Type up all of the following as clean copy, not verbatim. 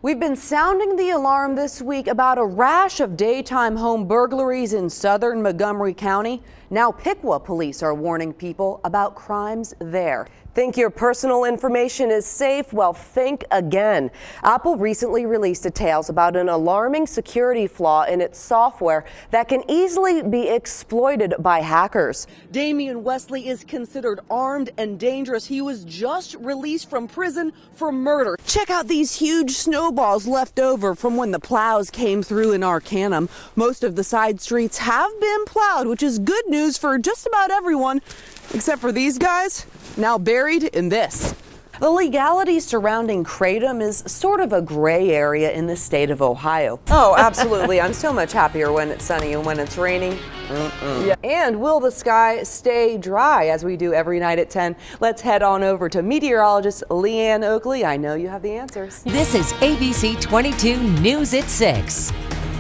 We've been sounding the alarm this week about a rash of daytime home burglaries in southern Montgomery County. Now Piqua police are warning people about crimes there. Think your personal information is safe? Well, think again. Apple recently released details about an alarming security flaw in its software that can easily be exploited by hackers. Damian Wesley is considered armed and dangerous. He was just released from prison for murder. Check out these huge snowballs left over from when the plows came through in Arcanum. Most of the side streets have been plowed, which is good news for just about everyone, except for these guys, now buried in this. The legality surrounding kratom is sort of a gray area in the state of Ohio. Oh, absolutely. I'm so much happier when it's sunny and when it's raining. Yeah. And will the sky stay dry as we do every night at 10? Let's head on over to meteorologist Leanne Oakley. I know you have the answers. This is ABC 22 News at 6.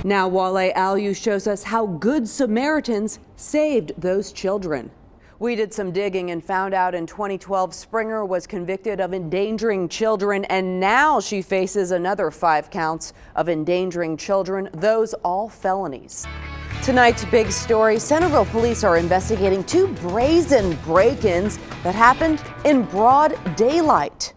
Now Wale Aliu shows us how Good Samaritans saved those children. We did some digging and found out in 2012 Springer was convicted of endangering children, and now she faces another 5 counts of endangering children, those all felonies. Tonight's big story, Centerville police are investigating 2 brazen break-ins that happened in broad daylight.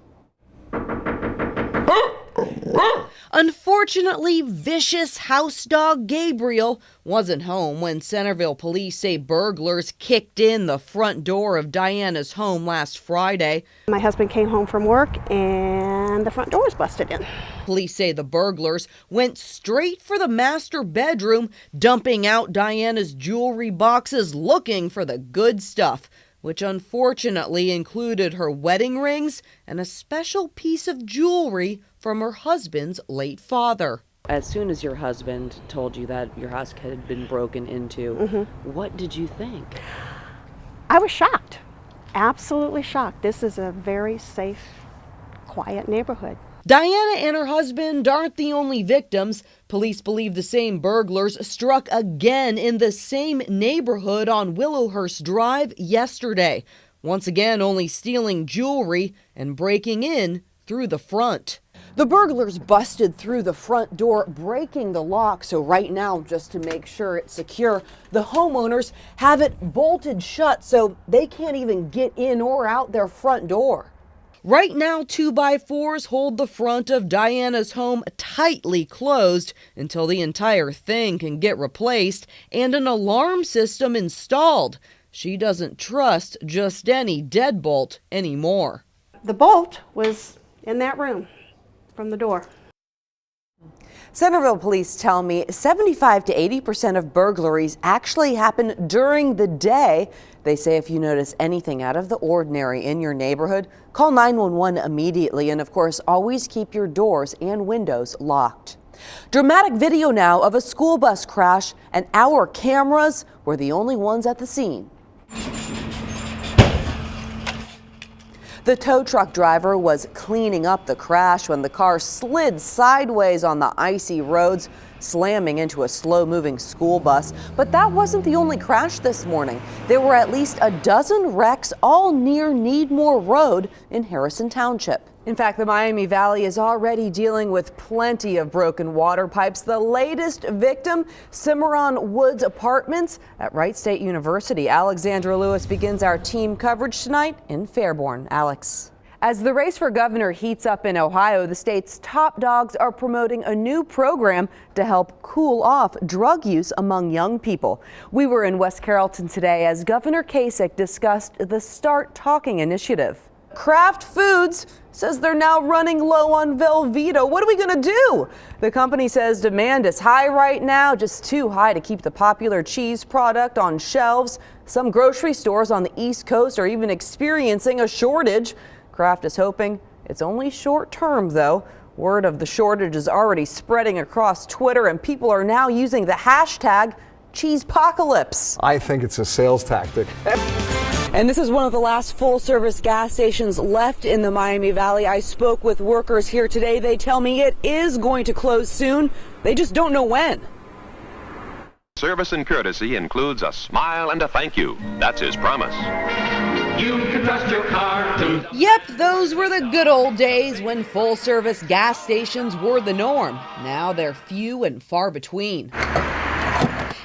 Unfortunately, vicious house dog Gabriel wasn't home when Centerville police say burglars kicked in the front door of Diana's home last Friday. My husband came home from work and the front door was busted in. Police say the burglars went straight for the master bedroom, dumping out Diana's jewelry boxes looking for the good stuff, which unfortunately included her wedding rings and a special piece of jewelry from her husband's late father. As soon as your husband told you that your house had been broken into, what did you think? I was shocked, absolutely shocked. This is a very safe, quiet neighborhood. Diana and her husband aren't the only victims. Police believe the same burglars struck again in the same neighborhood on Willowhurst Drive yesterday. Once again, only stealing jewelry and breaking in through the front. The burglars busted through the front door, breaking the lock. So right now, just to make sure it's secure, the homeowners have it bolted shut so they can't even get in or out their front door. Right now, 2x4s hold the front of Diana's home tightly closed until the entire thing can get replaced and an alarm system installed. She doesn't trust just any deadbolt anymore. The bolt was in that room from the door. Centerville police tell me 75 to 80% of burglaries actually happen during the day. They say if you notice anything out of the ordinary in your neighborhood, call 911 immediately, and of course, always keep your doors and windows locked. Dramatic video now of a school bus crash, and our cameras were the only ones at the scene. The tow truck driver was cleaning up the crash when the car slid sideways on the icy roads, slamming into a slow-moving school bus. But that wasn't the only crash this morning. There were at least a dozen wrecks, all near Needmore Road in Harrison Township. In fact, the Miami Valley is already dealing with plenty of broken water pipes. The latest victim, Cimarron Woods Apartments at Wright State University. Alexandra Lewis begins our team coverage tonight in Fairborn. Alex. As the race for governor heats up in Ohio, the state's top dogs are promoting a new program to help cool off drug use among young people. We were in West Carrollton today as Governor Kasich discussed the Start Talking initiative. Kraft Foods says they're now running low on Velveeta. What are we going to do? The company says demand is high right now, just too high to keep the popular cheese product on shelves. Some grocery stores on the East Coast are even experiencing a shortage. Kraft is hoping it's only short term, though. Word of the shortage is already spreading across Twitter, and people are now using the hashtag Cheesepocalypse. I think it's a sales tactic. And this is one of the last full-service gas stations left in the Miami Valley. I spoke with workers here today. They tell me it is going to close soon. They just don't know when. Service and courtesy includes a smile and a thank you. That's his promise. You can trust your car Yep, those were the good old days when full-service gas stations were the norm. Now they're few and far between.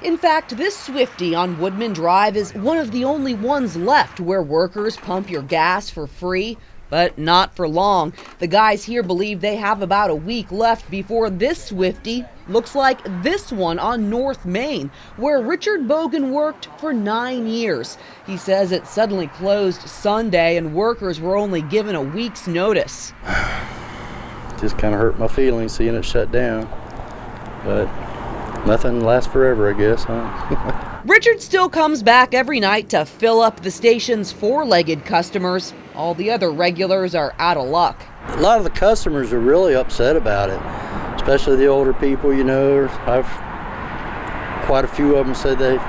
In fact, this Swiftie on Woodman Drive is one of the only ones left where workers pump your gas for free, but not for long. The guys here believe they have about a week left before this Swiftie looks like this one on North Main, where Richard Bogan worked for 9 years. He says it suddenly closed Sunday and workers were only given a week's notice. Just kind of hurt my feelings seeing it shut down, but nothing lasts forever, I guess, huh? Richard still comes back every night to fill up the station's four-legged customers. All the other regulars are out of luck. A lot of the customers are really upset about it, especially the older people, you know. Quite a few of them said they've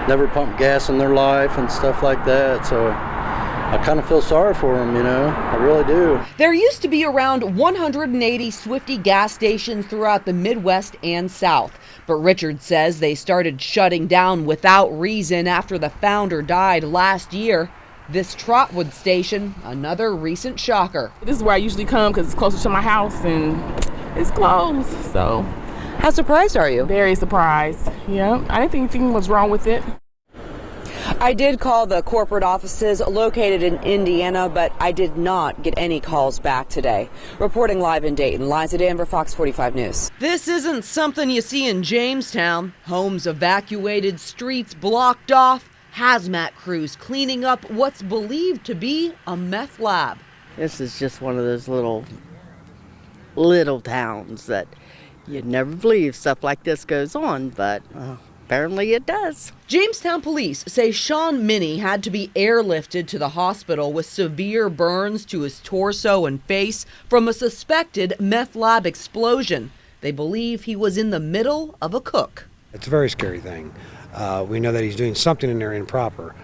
never pumped gas in their life and stuff like that, so I kind of feel sorry for them, you know. I really do. There used to be around 180 Swiftie gas stations throughout the Midwest and South. But Richard says they started shutting down without reason after the founder died last year. This Trotwood station, another recent shocker. This is where I usually come because it's closer to my house and it's closed. So, How surprised are you? very surprised. Yeah, I didn't think anything was wrong with it. I did call the corporate offices located in Indiana, but I did not get any calls back today. Reporting live in Dayton, Liza Danver, Fox 45 News. This isn't something you see in Jamestown. Homes evacuated, streets blocked off, hazmat crews cleaning up what's believed to be a meth lab. This is just one of those little towns that you'd never believe stuff like this goes on, but apparently it does. Jamestown police say Sean Minnie had to be airlifted to the hospital with severe burns to his torso and face from a suspected meth lab explosion. They believe he was in the middle of a cook. It's a very scary thing. We know that he's doing something in there improper.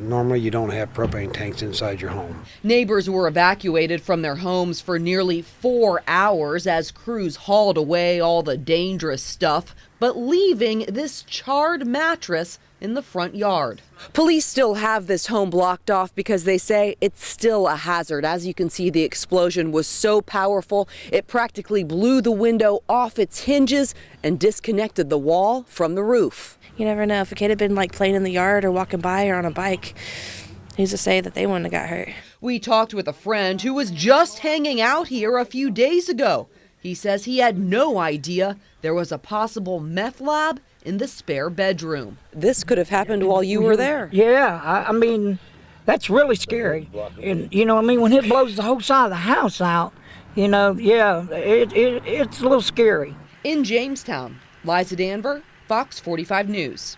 Normally you don't have propane tanks inside your home. Neighbors were evacuated from their homes for nearly 4 hours as crews hauled away all the dangerous stuff, but leaving this charred mattress in the front yard. Police still have this home blocked off because they say it's still a hazard. As you can see, the explosion was so powerful, it practically blew the window off its hinges and disconnected the wall from the roof. You never know. If a kid had been playing in the yard or walking by or on a bike, who's to say that they wouldn't have got hurt? We talked with a friend who was just hanging out here a few days ago. He says he had no idea there was a possible meth lab in the spare bedroom. This could have happened while you were there. Yeah, I mean, that's really scary. And, you know what I mean? When it blows the whole side of the house out, you know, yeah, it's a little scary. In Jamestown, Liza Danver, Fox 45 News.